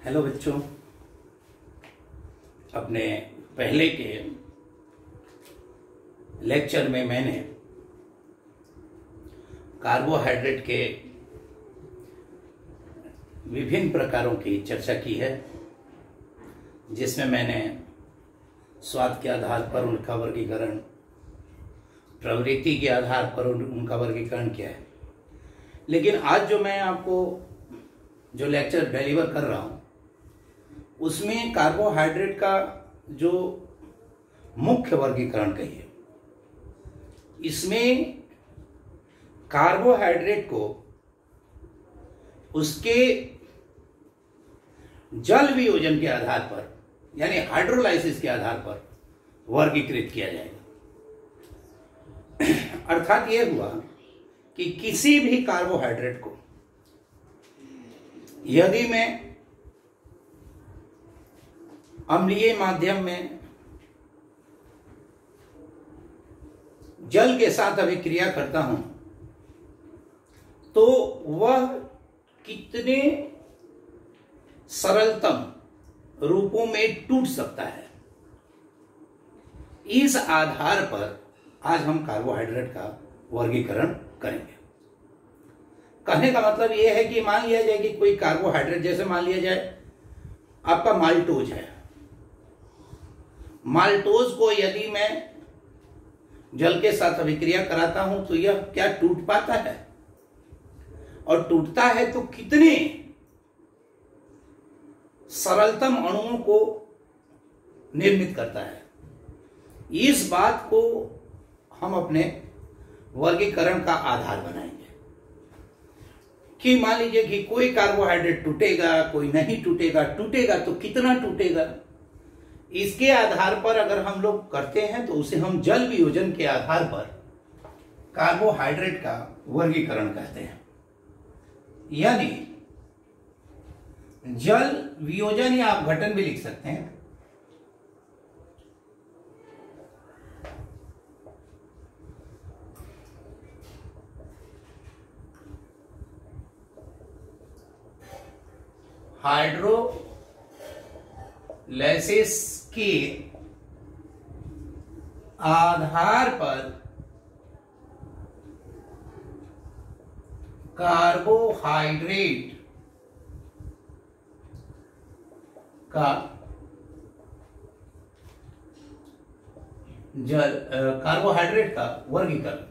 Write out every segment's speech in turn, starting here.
Hello बच्चों, अपने पहले के लेक्चर में मैंने कार्बोहाइड्रेट के विभिन्न प्रकारों की चर्चा की है, जिसमें मैंने स्वाद के आधार पर उनका वर्गीकरण, प्रवृत्ति के आधार पर उनका वर्गीकरण किया है। लेकिन आज जो मैं आपको जो लेक्चर डिलीवर कर रहा हूं, उसमें कार्बोहाइड्रेट का जो मुख्य वर्गीकरण कहिए, इसमें कार्बोहाइड्रेट को उसके जल वियोजन के आधार पर, यानी हाइड्रोलाइसिस के आधार पर वर्गीकृत किया जाएगा। अर्थात यह हुआ कि किसी भी कार्बोहाइड्रेट को यदि मैं अम्लीय माध्यम में जल के साथ अभिक्रिया करता हूं, तो वह कितने सरलतम रूपों में टूट सकता है, इस आधार पर आज हम कार्बोहाइड्रेट का वर्गीकरण करेंगे। कहने का मतलब यह है कि मान लिया जाए कि कोई कार्बोहाइड्रेट, जैसे मान लिया जाए आपका माल्टोज है। माल्टोज को यदि मैं जल के साथ अभिक्रिया कराता हूं तो यह क्या टूट पाता है, और टूटता है तो कितने सरलतम अणुओं को निर्मित करता है। इस बात को हम अपने वर्गीकरण का आधार बनाएंगे कि मान लीजिए कि कोई कार्बोहाइड्रेट टूटेगा, कोई नहीं टूटेगा, टूटेगा तो कितना टूटेगा, इसके आधार पर अगर हम लोग करते हैं तो उसे हम जल वियोजन के आधार पर कार्बोहाइड्रेट का वर्गीकरण कहते हैं। यानी जल वियोजन या अपघटन भी लिख सकते हैं। हाइड्रोलाइसिस के आधार पर कार्बोहाइड्रेट का कार्बोहाइड्रेट का वर्गीकरण।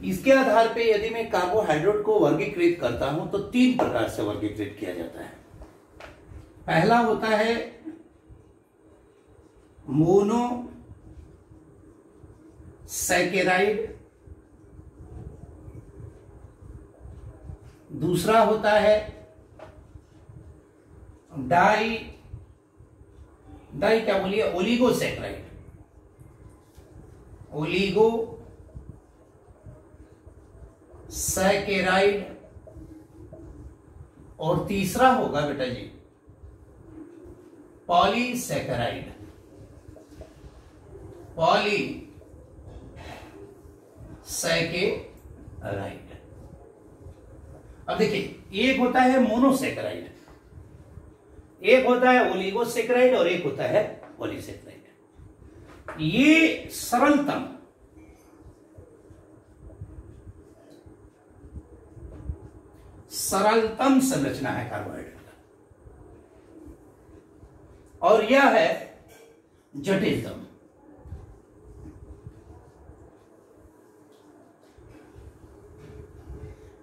इसके आधार पे यदि मैं कार्बोहाइड्रेट को वर्गीकृत करता हूं तो तीन प्रकार से वर्गीकृत किया जाता है। पहला होता है मोनोसैकेराइड, दूसरा होता है क्या बोलिए, ओलिगोसैकेराइड, ओलिगोसैकेराइड, और तीसरा होगा बेटा जी पॉलीसैकेराइड। पॉलीसैकेराइड। अब देखिए, एक होता है मोनोसैकेराइड, एक होता है ओलिगोसैकेराइड, और एक होता है पॉलीसैकेराइड। ये सरलतम संरचना है कार्बोहाइड्रेट का, और यह है जटिलतम।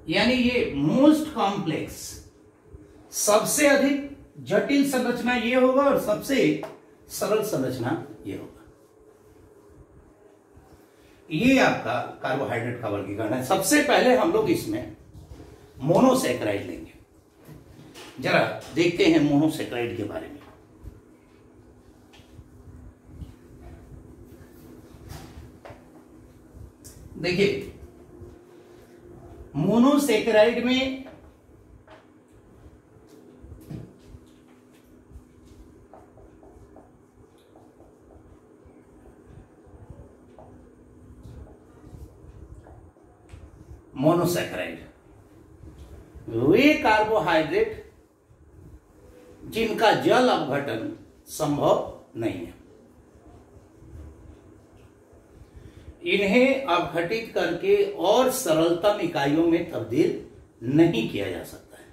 यानी ये मोस्ट कॉम्प्लेक्स, सबसे अधिक जटिल संरचना ये होगा और सबसे सरल संरचना ये होगा। ये आपका कार्बोहाइड्रेट का वर्गीकरण है। सबसे पहले हम लोग इसमें मोनोसैकेराइड लेंगे। जरा देखते हैं मोनोसैकेराइड के बारे में। देखिए, मोनोसैकेराइड में मोनोसैकेराइड वे कार्बोहाइड्रेट जिनका जल अपघटन संभव नहीं है। इन्हें अपघटित करके और सरलतम इकाइयों में तब्दील नहीं किया जा सकता है।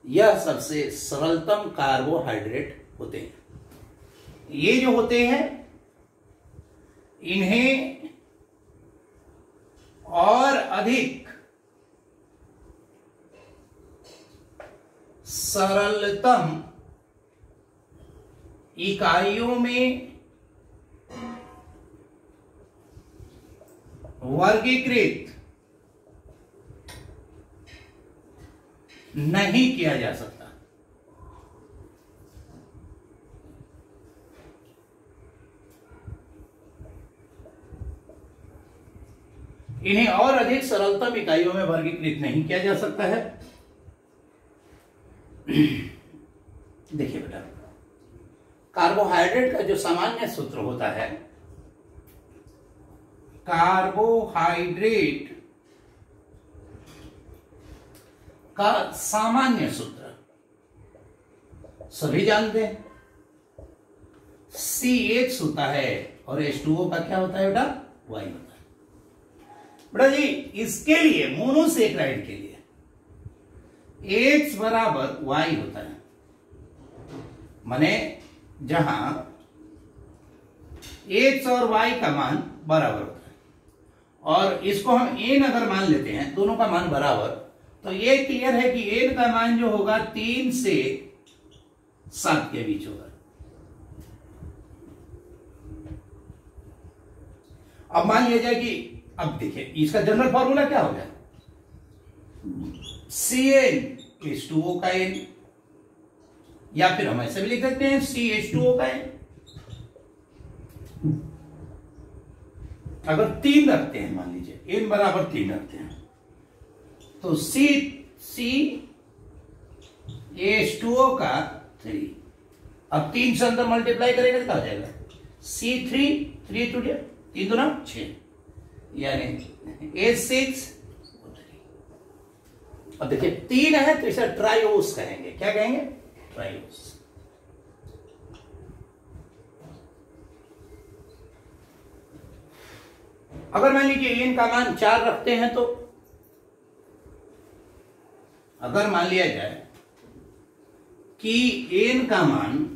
यह सबसे सरलतम कार्बोहाइड्रेट होते हैं। ये जो होते हैं इन्हें और अधिक सरलतम इकाइयों में वर्गीकृत नहीं किया जा सकता। इन्हें और अधिक सरलतम इकाइयों में वर्गीकृत नहीं किया जा सकता है। देखिए बेटा, कार्बोहाइड्रेट का जो सामान्य सूत्र होता है, कार्बोहाइड्रेट का सामान्य सूत्र सभी जानते हैं, CH होता है और H2O का क्या होता है बेटा? Y होता है। बेटा जी इसके लिए मोनोसेक्राइड के लिए H बराबर Y होता है, माने जहां H और Y का मान बराबर होता है और इसको हम n अगर मान लेते हैं, दोनों का मान बराबर, तो ये क्लियर है कि n का मान जो होगा 3 से 7 के बीच होगा। अब मान लिया जाए कि अब देखिए इसका जनरल फॉर्मूला क्या हो गया, CnH2O का n, या फिर हम ऐसे भी लिख सकते हैं CH2O का n। अगर 3 रखते हैं, मान लीजिए n बराबर 3 रखते हैं, तो CH2O का 3, अब 3 से अंदर मल्टीप्लाई करेगा तो क्या हो जाएगा, C3, 3 टू 3 2 6, यानी H6। अब देखिए 3 है तो इसे ट्राइओस कहेंगे। क्या कहेंगे? ट्राइओस। अगर मान लीजिए n का मान 4 रखते हैं, तो अगर मान लिया जाए कि n का मान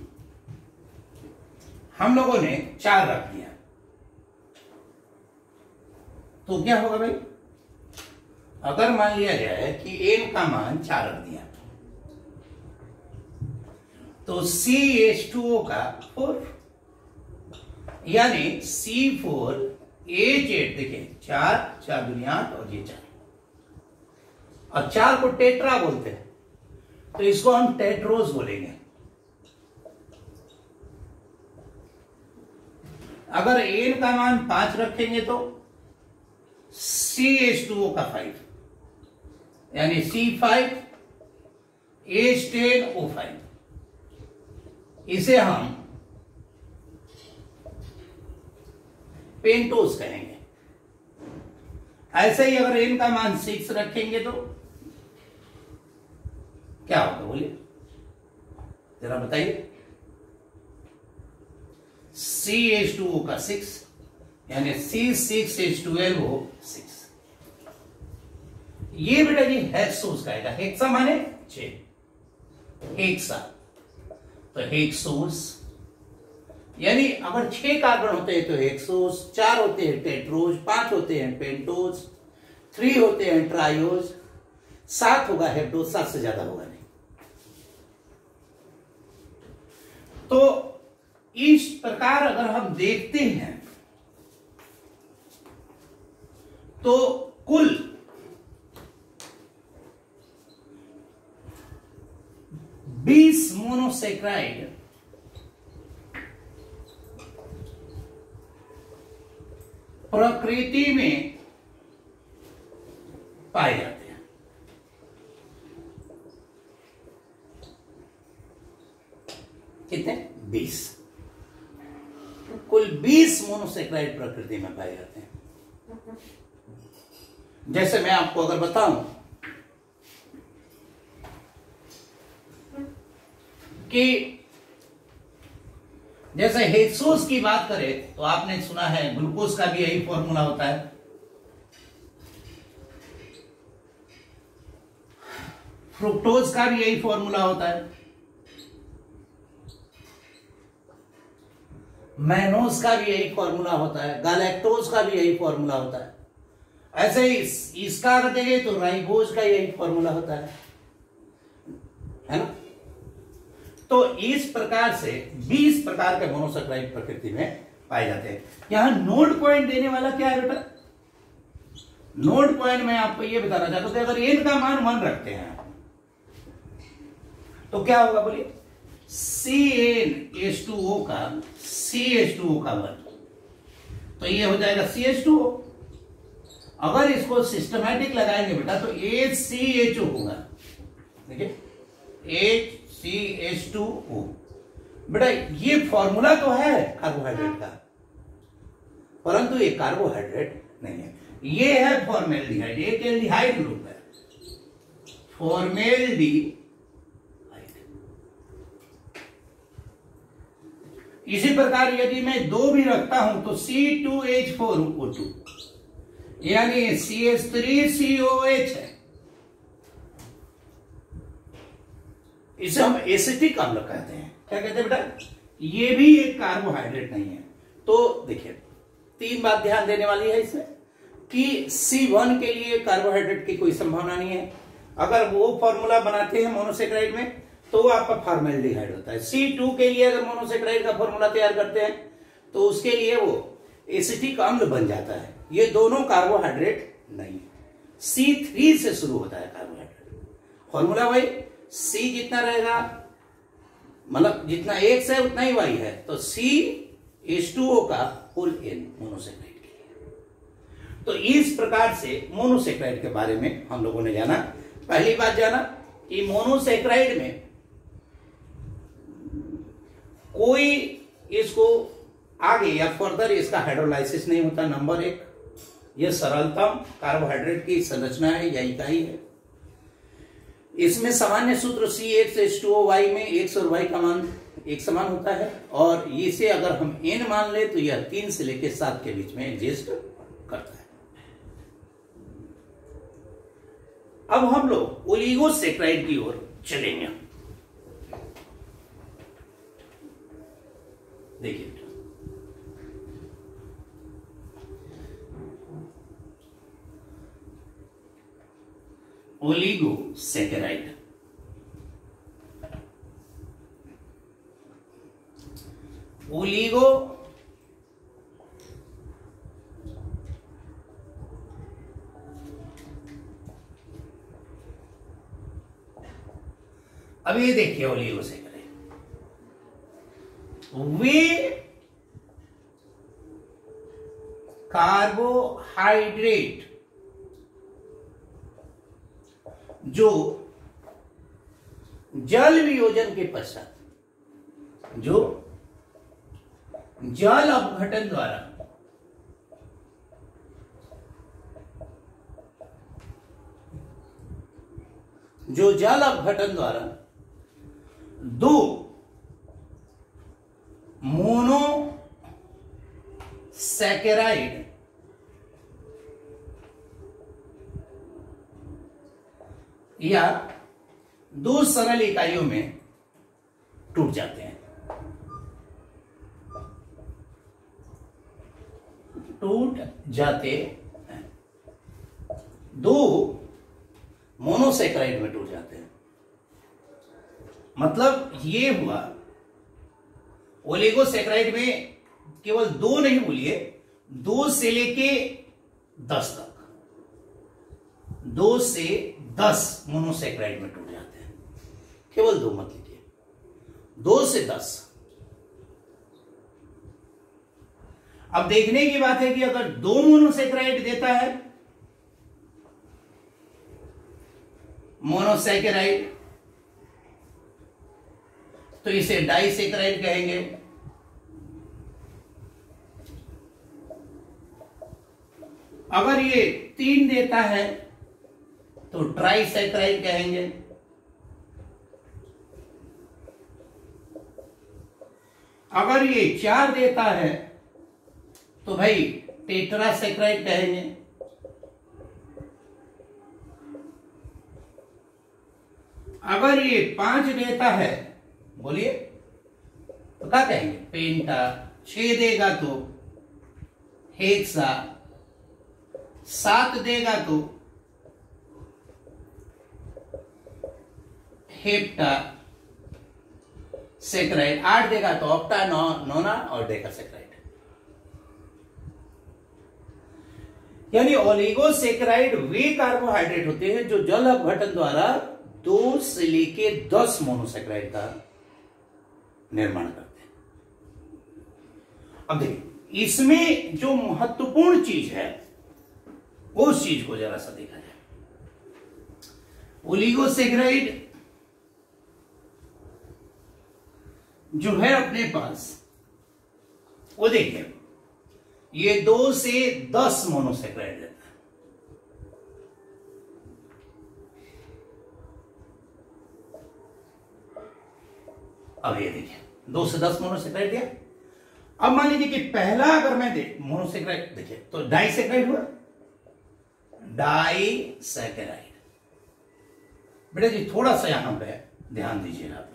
हम लोगों ने 4 रख दिया, तो क्या होगा भाई? अगर मान लिया जाए कि n का मान 4 रख दिया, तो CH2O का 4, यानी C4H8, देखिए 4 दूनी 8 और ये 4, और 4 को टेट्रा बोलते हैं, तो इसको हम टेट्रोस बोलेंगे। अगर n का मान 5 रखेंगे तो CH2O का 5, यानी C5H10O5, इसे हम पेंटोस कहेंगे। ऐसे ही अगर n का मान 6 रखेंगे तो क्या होगा, बोलिए जरा बताइए। CH2O का 6, यानी C6H12O6। ये बेटा जी हेक्सोस का आएगा। हेक्सा माने 6, हेक्सा, तो हेक्सोस, यानी अगर 6 कार्बन होते हैं तो हेक्सोस, 4 होते हैं टेट्रोज, 5 होते हैं पेंटोज, 3 होते हैं ट्रायोज, 7 होगा हेप्टोज, 7 से ज्यादा होगा नहीं। तो इस प्रकार अगर हम देखते हैं तो कुल 20 मोनोसेक्राइड प्रकृति में पाए जाते हैं। कितने? 20। कुल 20 मोनोसेक्राइड प्रकृति में पाए जाते हैं। जैसे मैं आपको अगर बताऊं कि जैसे हेक्सोस की बात करें तो आपने सुना है ग्लूकोज का भी यही फॉर्मूला होता है, फ्रुक्टोज का भी यही फॉर्मूला होता है, मैनोज का भी यही फॉर्मूला होता है, गैलेक्टोज का भी यही फॉर्मूला होता है। ऐसे ही इसका अगर देखें तो राइबोज का यही फॉर्मूला होता है ना। तो इस प्रकार से 20 प्रकार के मोनोसेक्राइड प्रकृति में पाए जाते हैं। यहां नोड पॉइंट देने वाला क्या है बेटा? नोड पॉइंट में आपको यह बताना चाहता हूं कि अगर n का मान 1 रखते हैं तो क्या होगा बोलिए? CnH2O का CH2O का 1, तो ये हो जाएगा CH2O। अगर इसको सिस्टमैटिक लगाएंगे बेटा तो HCHO होगा, देखिए HCH2O। बेटा ये फॉर्मूला तो है कार्बोहाइड्रेट का, परंतु ये कार्बोहाइड्रेट नहीं है, ये है फॉर्मेल्डिहाइड, एक एल्डिहाइड ग्रुप है, फॉर्मेल्डिहाइड। इसी प्रकार यदि मैं 2 भी रखता हूं तो C2H4O2 यानी CH3COH है, इसे हम एसिटिक अम्ल कहते हैं। क्या कहते हैं बेटा? ये भी एक कार्बोहाइड्रेट नहीं है। तो देखिए 3 बात ध्यान देने वाली है इसमें कि C1 के लिए कार्बोहाइड्रेट की कोई संभावना नहीं है। अगर वो फॉर्मूला बनाते हैं मोनोसेक्राइड में तो वो आपका फॉर्मेल्डिहाइड होता है। C2 के लिए अगर मोनोसेक्राइड का फॉर्मूला तैयार करते हैं तो उसके लिए वो एसिटिक अम्ल बन जाता है। ये दोनों कार्बोहाइड्रेट नहीं। C3 से शुरू होता है कार्बोहाइड्रेट। फॉर्मूला भाई C जितना रहेगा, मतलब जितना X है उतना ही Y है, तो CH2O का फुल N मोनोसेक्राइड के लिए। तो इस प्रकार से मोनोसेक्राइड के बारे में हम लोगों ने जाना। पहली बात जाना कि मोनोसेक्राइड में कोई इसको आगे या फर्दर इसका हाइड्रोलाइसिस नहीं होता। नंबर 1, यह सरलतम कार्बोहाइड्रेट की संरचना है या इकाई है। इसमें सामान्य सूत्र CH2OY में X और Y का मान एक समान होता है, और इसे अगर हम N मान ले तो यह 3 से लेकर 7 के बीच में एग्जिस्ट करता है। अब हम लोग ओलिगोसेक्राइड की ओर चलेंगे। देखिए ओलिगोसेक्राइड, ओलिगो अब ये देखिए ओलिगोसेक्राइड वे कार्बोहाइड्रेट जो जल वियोजन के पश्चात, जो जल अपघटन द्वारा दो मोनोसैकेराइड या 2 सरल इकाइयों में टूट जाते हैं, दो मोनोसैकेराइड में टूट जाते हैं। मतलब ये हुआ ओलिगोसैकेराइड में केवल 2 नहीं बोलिए, 2 से लेके 10 तक, 2 से 10 मोनोसैकेराइड में टूट जाते हैं। केवल 2 मत लीजिए, 2 से 10। अब देखने की बात है कि अगर 2 मोनोसैकेराइड देता है मोनोसैकेराइड तो इसे डाइसैकेराइड कहेंगे। अगर ये 3 देता है तो ट्राइसैकराइड कहेंगे। अगर ये 4 देता है तो भाई टेट्रासैकराइड कहेंगे। अगर ये 5 देता है, बोलिए, तो क्या कहेंगे? पेंटा। 6 देगा तो हेक्सा। 7 देगा तो हेप्टा सेक्राइड। 8 देगा तो ऑक्टा, नोना और डेकासेक्राइड। यानी ओलिगोसेक्राइड वे कार्बोहाइड्रेट होते हैं जो जल अपघटन द्वारा 2 से लेके 10 मोनोसेक्राइड का निर्माण करते हैं। अब देखिए, इसमें जो महत्वपूर्ण चीज है उस चीज को जरा सा देखा जाए। ओलिगोसेक्राइड जो है अपने पास, वो देखिए, ये 2 से 10 मोनोसेक्राइड देता है। अब ये देखिए 2 से 10 मोनोसेक्राइड दिया। अब मान लीजिए कि पहला अगर मैं मोनोसेक्राइड देखिए तो डाइसेक्राइड हुआ। डाइसेक्राइड बेटा जी थोड़ा सा यहां पे ध्यान दीजिए आप लोग।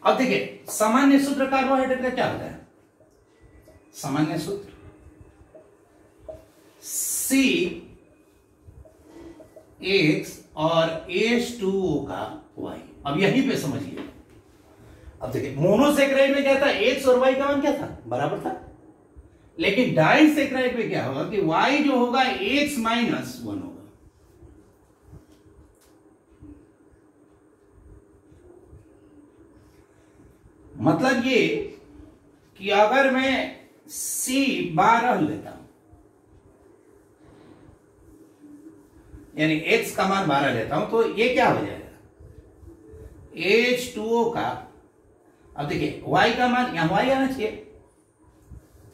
अब देखिए सामान्य सूत्र कार्बोहाइड्रेट का क्या होता है? सामान्य सूत्र CX और H2O का Y। अब यहीं पे समझिए। अब देखिए मोनोसेक्राइड में क्या था? X और Y का मान क्या था? बराबर था। लेकिन डाइसेक्राइड में क्या होगा कि Y जो होगा X -1 होगा। मतलब ये कि अगर मैं C12 लेता हूं, यानी X का मान 12 लेता हूं, तो ये क्या हो जाएगा? H2O का, अब देखिए Y का मान, यहां Y आना चाहिए।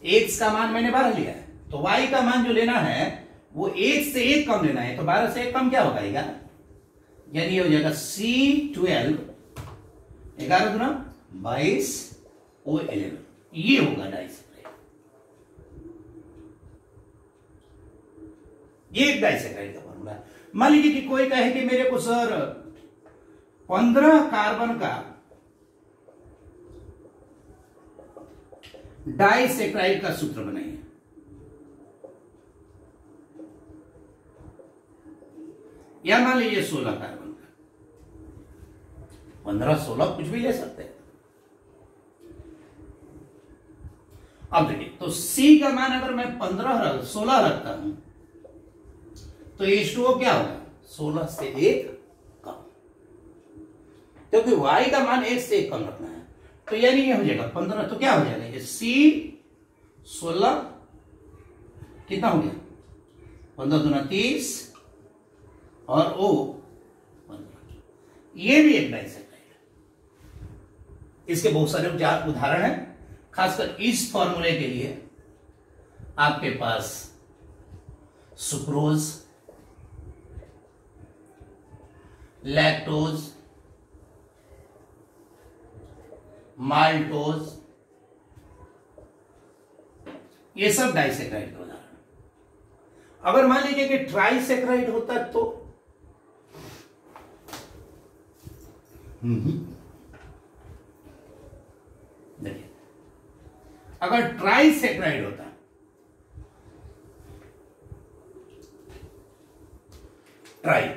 X का मान मैंने 12 लिया है, तो Y का मान जो लेना है वो 1 से 1 कम लेना है। तो 12 से 1 कम क्या होगा? यानी ये हो जाएगा C12, 11 दूना 22 O11। ये होगा डाइसेक्राइड। ये एक डाइसेक्राइड का फॉर्मूला है। मान लीजिए कि कोई कहे कि मेरे को सर 15 कार्बन का डाइसेक्राइड का सूत्र बनाइए। या मान लीजिए 16 कार्बन का, 15, 16 कुछ भी ले सकते हैं। अब देखिए तो C का मान अगर मैं 16 रखता हूं तो H2O क्या होगा? 16 से 1 कम, क्योंकि Y का मान 1 से 1 कम रखना है। तो यानी ये हो जाएगा 15। तो क्या हो जाएगा? ये C 16 कितना हो गया? 15 दूना 30 और O 15। ये भी एक डाइसेक्राइड है। इसके बहुत सारे उदाहरण हैं। खासकर इस फॉर्मूले के लिए आपके पास सुक्रोज, लैक्टोज, माल्टोज, ये सब डाइसेक्राइड के उदाहरण। अगर मान लीजिए कि ट्राइसेक्राइड होता तो देखिए, अगर ट्राइसेक्राइड होता, ट्राई,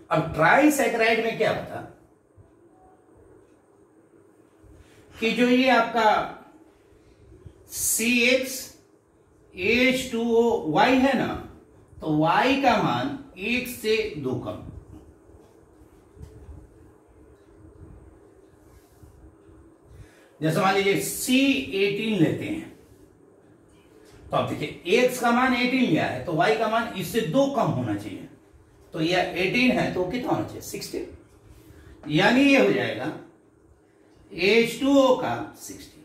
अब ट्राइसेक्राइड में क्या होता कि जो ये आपका CX H2O Y है ना, तो Y का मान 1 से 2 कम। जैसे मान लीजिए C18 लेते हैं, तो आप देखिए X का मान 18 लिया है, तो Y का मान इससे 2 कम होना चाहिए। तो यह 18 है तो कितना होना चाहिए? 16। यानी ये हो जाएगा H2O का 16।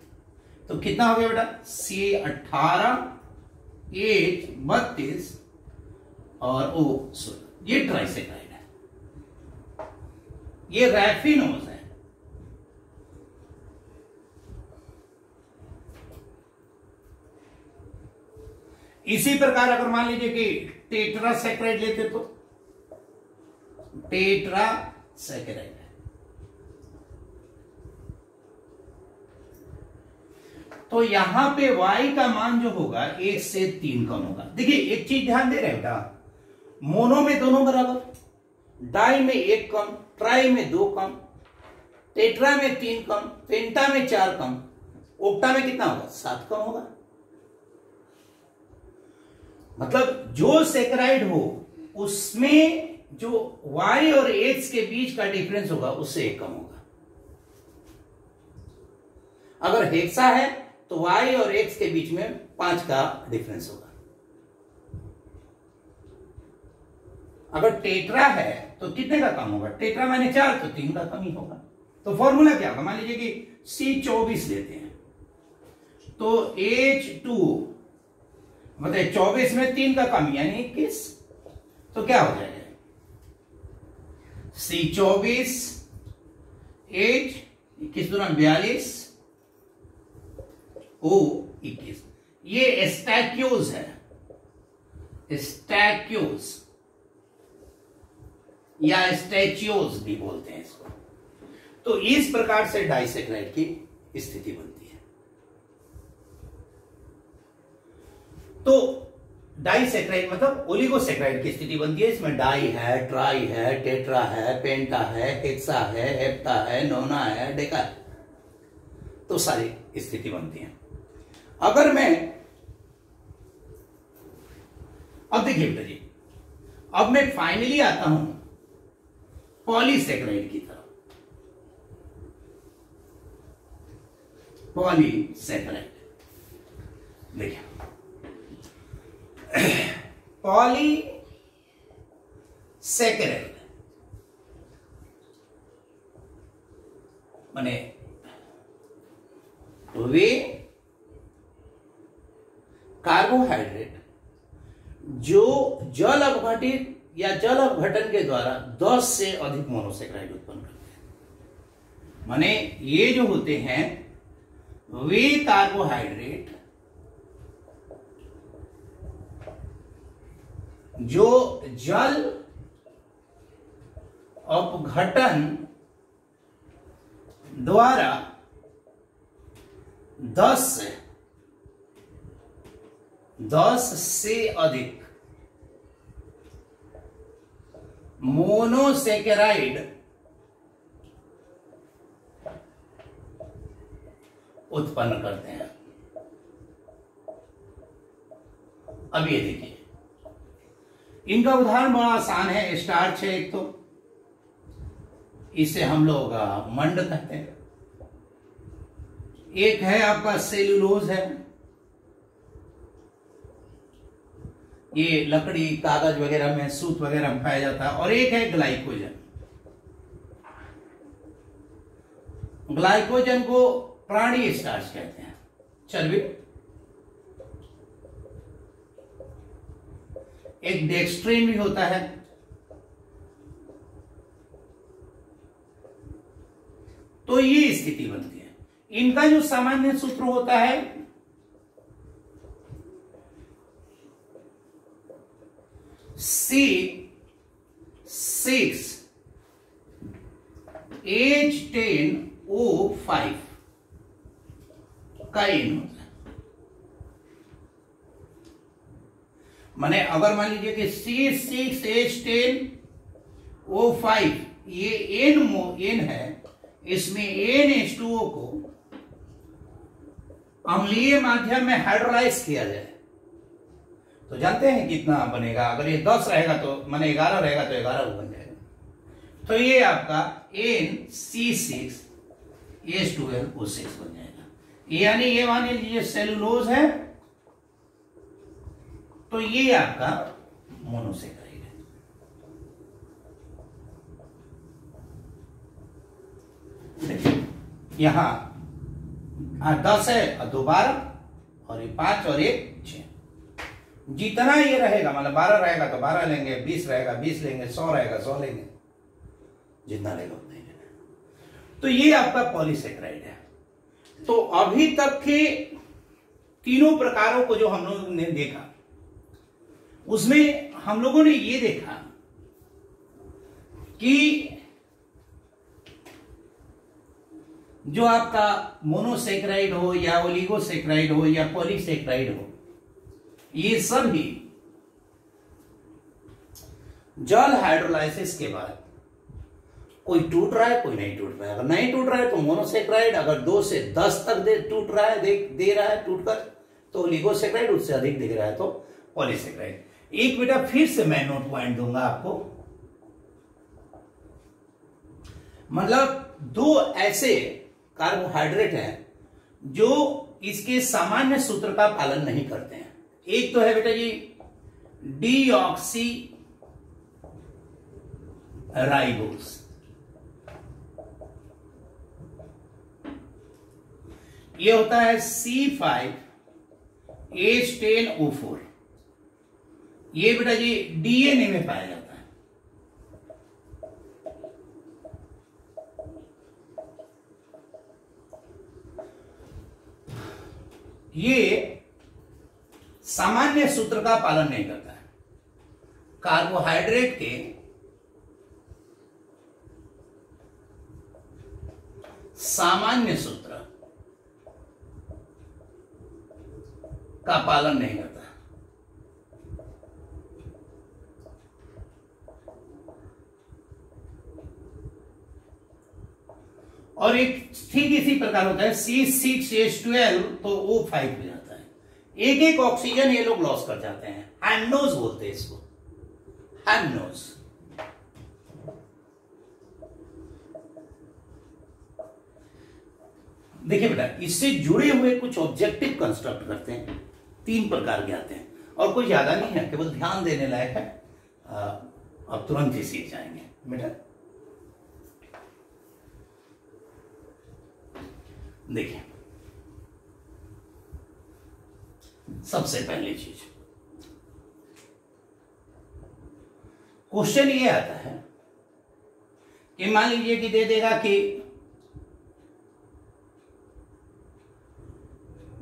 तो कितना हो गया बेटा? C18 H 32 और O 16, ये ट्राइसेक्राइड है, ये रैफिनोज है। इसी प्रकार अगर मान लीजिए कि टेट्रासेक्राइड लेते तो टेट्रासेक्राइड है। तो यहां पे Y का मान जो होगा 1 से 3 कम होगा। देखिए एक चीज ध्यान दे रहे हैं बेटा, मोनो में दोनों बराबर, डाई में 1 कम, ट्राई में 2 कम, टेट्रा में 3 कम, पेंटा में 4 कम, ओक्टा में कितना होगा? 7 कम होगा। मतलब जो सेक्राइड हो उसमें जो Y और X के बीच का डिफरेंस होगा उससे 1 कम होगा। अगर हेक्सा है तो Y और X के बीच में 5 का डिफरेंस होगा। अगर टेट्रा है तो कितने का कम होगा? टेट्रा माने 4 तो 3 का कम ही होगा। तो फॉर्मूला क्या होगा? मान लीजिए कि C24 लेते हैं तो H2 मतलब 24 में 3 का कम यानी 21, तो क्या हो जाएगा? C24 H 21 दूना 42 O 21, ये स्टैक्यूज है, स्टैक्यूज या स्टैच्यूज भी बोलते हैं इसको। तो इस प्रकार से डाइसेक्राइड की स्थिति बनती है। तो डाइसेक्राइड मतलब ओलिगोसेक्राइड की स्थिति बनती है। इसमें डाई है, ट्राई है, टेट्रा है, पेंटा है, हेक्सा है, हेप्टा है, नोना है, डेका है, तो सारी स्थिति बनती है। अगर मैं अब देखिए बेटा जी, अब मैं फाइनली आता हूं पॉलीसेक्राइड की तरफ। पॉलीसेक्राइड देखिए, पॉलीसेक्राइड माने वे कार्बोहाइड्रेट जो जल अपघटित या जल अपघटन के द्वारा 10 से अधिक मोनोसेक्राइड उत्पन्न करते हैं। माने ये जो होते हैं वे कार्बोहाइड्रेट जो जल अपघटन द्वारा 10 से अधिक मोनोसेकेराइड उत्पन्न करते हैं। अब ये देखिए, इनका उदाहरण बड़ा आसान है। स्टार्च है एक, तो इसे हम लोग मंड कहते हैं। एक है आपका सेलुलोज है, ये लकड़ी कागज वगैरह में, सूत वगैरह में पाया जाता है। और एक है ग्लाइकोजन। ग्लाइकोजन को प्राणी स्टार्च कहते हैं, चर्बी। एक डेक्स्ट्रिन भी होता है। तो ये स्थिति बनती है। इनका जो सामान्य सूत्र होता है C6H10O5 का इन होता है। माने अगर मान लीजिए कि C6H10O5 ये एन है, इसमें NH2O को अम्लीय माध्यम में हाइड्रोलाइज किया जाए तो जानते हैं कितना बनेगा? अगर ये 10 रहेगा तो माने 11 रहेगा तो 11 बन जाएगा। तो ये आपका NC6H12O6 बन जाएगा। यानी ये मान लीजिए सेलुलोज है, तो ये आपका मोनोसेक्राइड है। यहां 10 है और 2 12 और ये 5 और 1 6। जितना ये रहेगा, मतलब 12 रहेगा तो 12 लेंगे, 20 रहेगा 20 लेंगे, 100 रहेगा 100 लेंगे, जितना लेगा उतना ही लेना। तो ये आपका पॉलीसेकेराइड है। तो अभी तक के तीनों प्रकारों को जो हम लोगों ने देखा, उसमें हम लोगों ने ये देखा कि जो आपका मोनोसेक्राइड हो या ओलिगोसेक्राइड हो या पॉलीसेक्राइड हो, ये सब ही जल हाइड्रोलाइसिस के बाद कोई टूट रहा है, कोई नहीं टूट रहा है। अगर नहीं टूट रहा है तो मोनोसेक्राइड, अगर 2 से 10 तक टूट रहा है, दे रहा है टूटकर, तो ओलिगोसेक्राइड, उससे अधिक दे रहा है तो पॉलीसेक्राइड। एक बेटा फिर से मैं नोट पॉइंट दूंगा आपको, मतलब 2 ऐसे कार्बोहाइड्रेट हैं जो इसके सामान्य सूत्र का पालन नहीं करते हैं। एक तो है बेटा जी डीऑक्सी राइबोस, ये होता है C5H10O4, ये बेटा जी डीएनए में पाया जाता है। ये सामान्य सूत्र का पालन नहीं करता है। कार्बोहाइड्रेट के सामान्य सूत्र का पालन नहीं करता। और एक ठीक इसी प्रकार होता है C6H12, तो O5 हो जाता है। एक एक ऑक्सीजन ये लोग लॉस कर जाते हैं। हैमनोज बोलते हैं इसको, हैमनोज। देखिए बेटा, इससे जुड़े हुए कुछ ऑब्जेक्टिव कंस्ट्रक्ट करते हैं, 3 प्रकार के आते हैं, और कोई ज्यादा नहीं है, केवल ध्यान देने लायक है। अब तुरंत ही सीख जाएंगे बेटा। देखिए, सबसे पहली चीज, क्वेश्चन ये आता है कि मान लीजिए कि दे देगा कि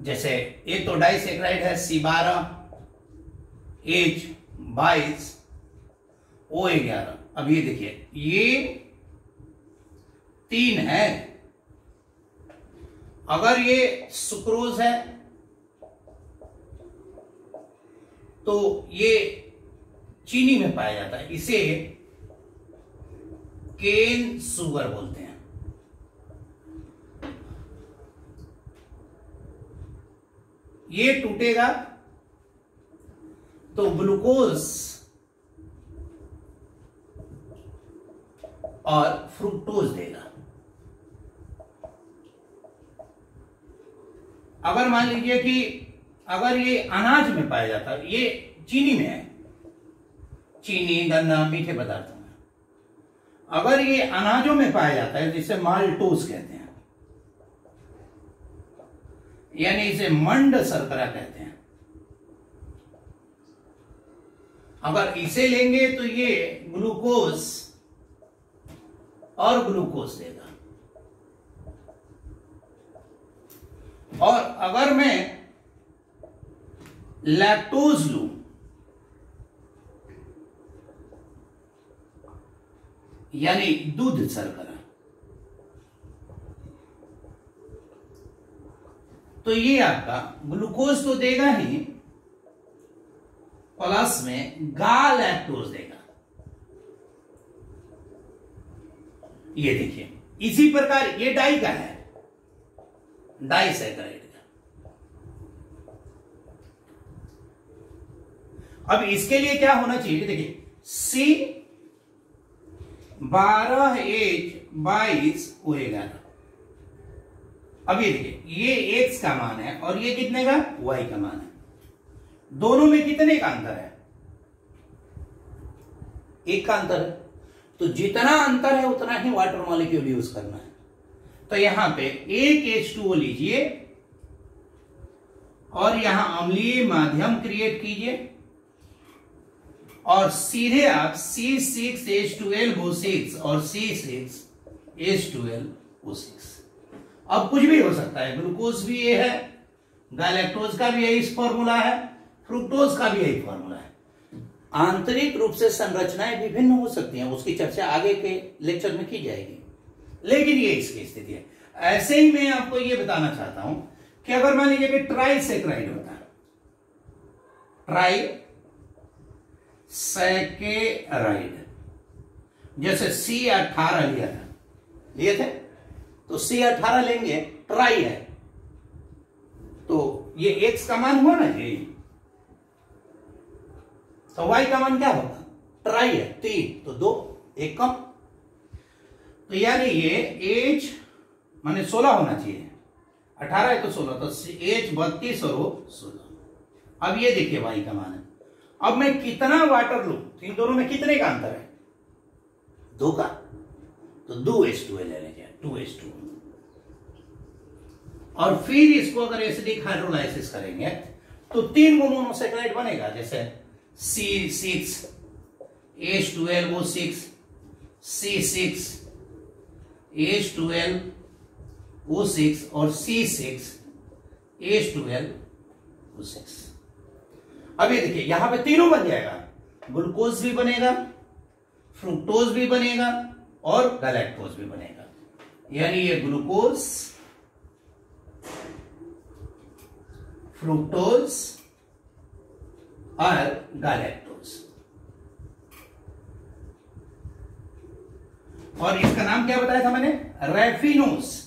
जैसे एक तो डाइसेक्राइड है C12H22O11। अब ये देखिए, ये 3 है। अगर ये सुक्रोज है तो ये चीनी में पाया जाता है, इसे केन शुगर बोलते हैं। ये टूटेगा तो ग्लूकोज और फ्रुक्टोज देगा। अगर मान लीजिए कि अगर ये अनाज में पाया जाता है, ये चीनी में है, चीनी गन्ना मीठे पदार्थों में, अगर ये अनाजों में पाया जाता है जिसे माल्टोज कहते हैं, यानी इसे मंड शर्करा कहते हैं। अगर इसे लेंगे तो ये ग्लूकोज और ग्लूकोज देगा। और अगर मैं लैक्टोज लूं, यानी दूध शर्करा, तो ये आपका ग्लूकोज तो देगा ही, प्लस में गालैक्टोज देगा। ये देखिए, इसी प्रकार ये डाई का है, डाइसैकराइड का। अब इसके लिए क्या होना चाहिए, देखिए C12H22O11। अब ये देखिए, ये x का मान है और ये कितने का, y का मान है। दोनों में कितने का अंतर है, 1 का अंतर है। तो जितना अंतर है उतना ही वाटर मॉलिक्यूल यूज करना है। तो यहां पे एक H2O लीजिए और यहां अम्लीय माध्यम क्रिएट कीजिए और सीधे आप C6H12O6 और C6H12O6। अब कुछ भी हो सकता है, ग्लूकोज भी ये है, गैलेक्टोज का भी यही फॉर्मूला है, फ्रुक्टोज का भी यही फॉर्मूला है। आंतरिक रूप से संरचनाएं विभिन्न हो सकती हैं, उसकी चर्चा आगे के लेक्चर में की जाएगी, लेकिन ये इसकी स्थिति है। ऐसे ही मैं आपको ये बताना चाहता हूं कि अगर मान लीजिए कि ट्राइसेकेराइड होता है, ट्राइसेकेराइड, जैसे C18 लिया था, लिए थे, तो C18 लेंगे, ट्राई है, तो ये X का मान हुआ ना जी, तो Y का मान क्या होगा, ट्राई है 3, तो 2, 1 कम, तो यानी ये H माने 16 होना चाहिए, 18 है तो 16, तो H 32 और वो 16। अब ये देखिए Y का मान है। अब मैं कितना वाटर लूं, इन दोनों में कितने का अंतर है, 2 का, तो 2H2 ले लीजिए, 2H2। और फिर इसको अगर एसिडिक हाइड्रोलाइसिस करेंगे तो 3 मोनोसेकेराइड बनेगा, जैसे C6H12O6, C6H12O6 और C6H12O6। अब ये देखिए यहां पे तीनों बन जाएगा, ग्लूकोज भी बनेगा, फ्रुक्टोज भी बनेगा और गैलेक्टोज भी बनेगा, यानी ये ग्लूकोज, फ्रुक्टोज और गैलेक्टोज। और इसका नाम क्या बताया था मैंने, रैफिनोज।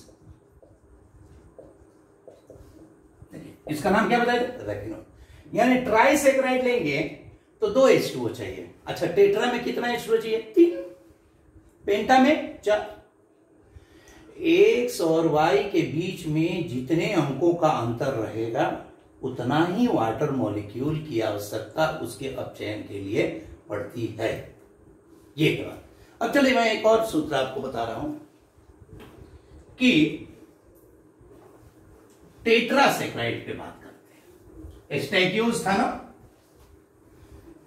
इसका नाम क्या बताया था, रैफिनोज। यानी ट्राइसेकेराइड लेंगे तो 2 H2O चाहिए। अच्छा, टेट्रा में कितना H2O चाहिए, 3, पेंटा में 4। X और Y के बीच में जितने अंकों का अंतर रहेगा उतना ही वाटर मॉलिक्यूल की आवश्यकता उसके अपचयन के लिए पड़ती है। ये बात। अब चलिए मैं एक और सूत्र आपको बता रहा हूं कि टेट्रासेकेराइड पे बात करते हैं। स्टैक्यूज था ना,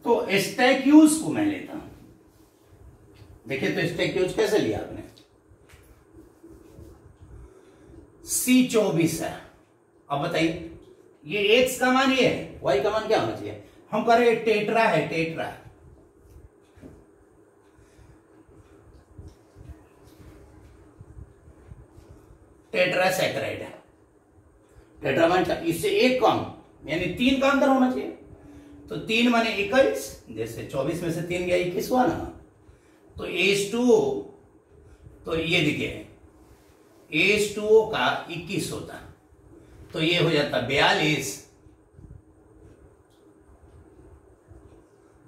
तो स्टैक्यूज को मैं लेता हूं। देखिए तो स्टैक्यूज कैसे लिया आपने, C24 है। अब बताइए ये X का मान ये है, Y का मान क्या होना चाहिए, हम कह रहे टेट्रा है, टेट्रा टेट्रासेकेराइड है, टेट्रा मान इससे 1 कम, यानी 3 का अंतर होना चाहिए। तो 3 माने 21, जैसे 24 में से 3 गया 21 हुआ ना, तो H2O, तो ये देखिए H2O का 21 होता, तो ये हो जाता 42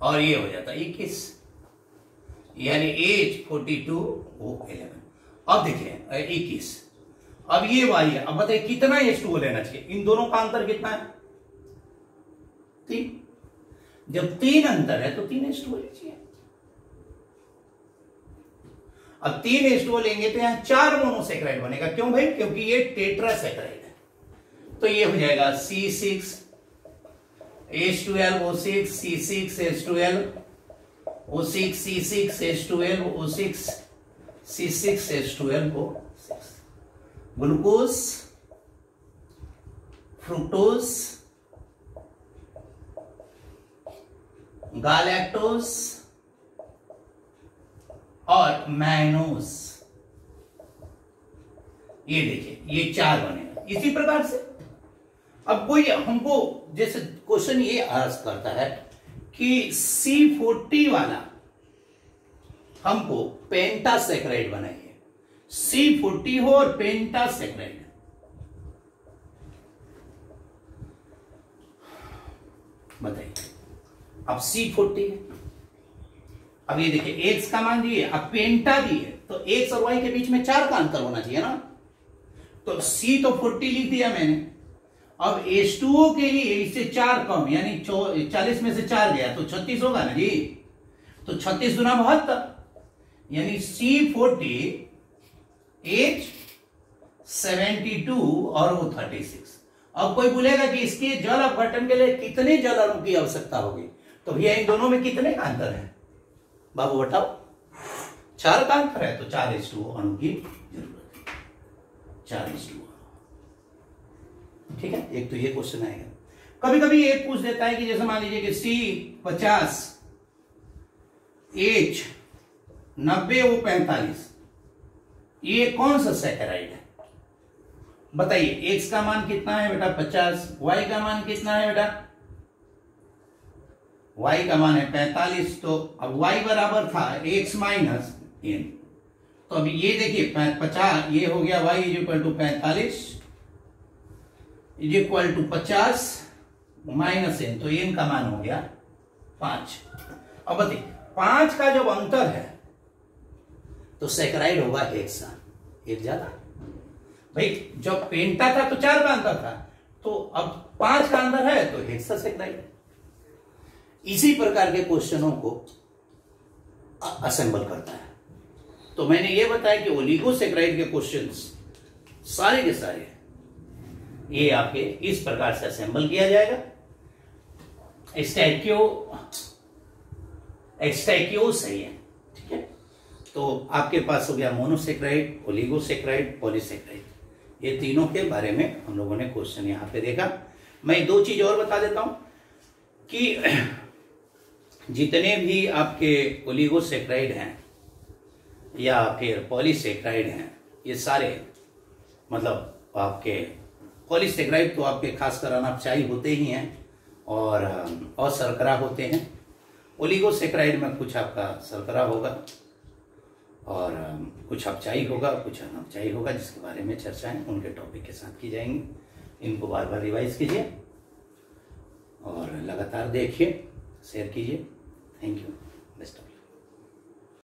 और ये हो जाता 21, यानी H42O11। अब देखिए 21, अब ये Y है। अब बताइए कितना H2O लेना चाहिए, इन दोनों का अंतर कितना है, 3। जब 3 अंतर है तो 3 H2O लीजिए। अब 3 H2O लेंगे तो यहां 4 मोनोसेकेराइड बनेगा। क्यों भाई, क्योंकि ये टेट्रासेकेराइड है। तो ये हो जाएगा C6H12O6, C6H12O6, C6H12O6, C6H12O6। Glucose, fructose, galactose और मैनोज, ये देखिए ये 4 बनेगा। इसी प्रकार से अब कोई हमको जैसे क्वेश्चन ये आस्क करता है कि C40 वाला हमको पेंटासेकेराइड बनाइए, C40 हो और पेंटासेकेराइड। बताइए, अब C40 है, अब ये देखिए X का मान दिए, अब पेंटा दिए, तो X और Y के बीच में 4 का अंतर होना चाहिए ना। तो C तो 40 लिख दिया मैंने। अब H2O के लिए इससे 4 कम, यानी 40 में से 4 गया तो 36 होगा ना जी। तो 36 गुना 72, यानी C40 H72 और वो 36। अब कोई बोलेगा कि इसके जल अपघटन के लिए कितने जल अणु की आवश्यकता होगी, तो भैया इन दोनों में कितने का अंतर है बाबू बताओ? 4 का अंतर है, तो 4:2 अणु की जरूरत है, 4:2। ठीक है, एक तो ये क्वेश्चन आएगा। कभी कभी ये पूछ देता है कि जैसे मान लीजिए कि C50, H 90, वो 45, ये कौन सा सैकराइड है बताइए? X का मान कितना है बेटा? 50। Y का मान कितना है बेटा? Y का मान है 45। तो अब Y बराबर था X माइनस N। तो अब ये देखिए 50, ये हो गया Y is equal to 45 is equal to 50 minus N, तो N का मान हो गया 5। अब बताइए 5 का जब अंतर है तो सैकराइड होगा हेक्सा, एक ज्यादा। भाई जब पेंटा था तो 4 का अंतर था, तो अब 5 का अंतर है तो हेक्सा सैकराइड। इसी प्रकार के क्वेश्चनों को असेंबल करता है। तो मैंने ये बताया कि ओलिगोसैकराइड के क्वेश्चंस सारे के सारे ये आपके इस प्रकार से असेंबल किया जाएगा। एक्सटैक्यो सही है, ठीक है। तो आपके पास हो गया मोनोसैकराइड, ओलिगोसैकराइड, पॉलीसैकराइड, ये तीनों के बारे में हम लोगों ने क्वेश्चन यहां पे देखा। मैं 2 चीज और बता देता हूं कि जितने भी आपके ओलिगोसैकराइड हैं या फिर पॉलीसैकराइड हैं, ये सारे मतलब आपके पॉलीसैकराइड तो आपके खासकर अनपचाई होते ही हैं और शर्करा होते हैं। ओलिगोसैकराइड में कुछ आपका शर्करा होगा और कुछ अपचाई होगा, कुछ अनपचाई होगा, जिसके बारे में चर्चाएं उनके टॉपिक के साथ की जाएंगी। इनको बार बार रिवाइज कीजिए और लगातार देखिए, शेयर कीजिए। Thank you.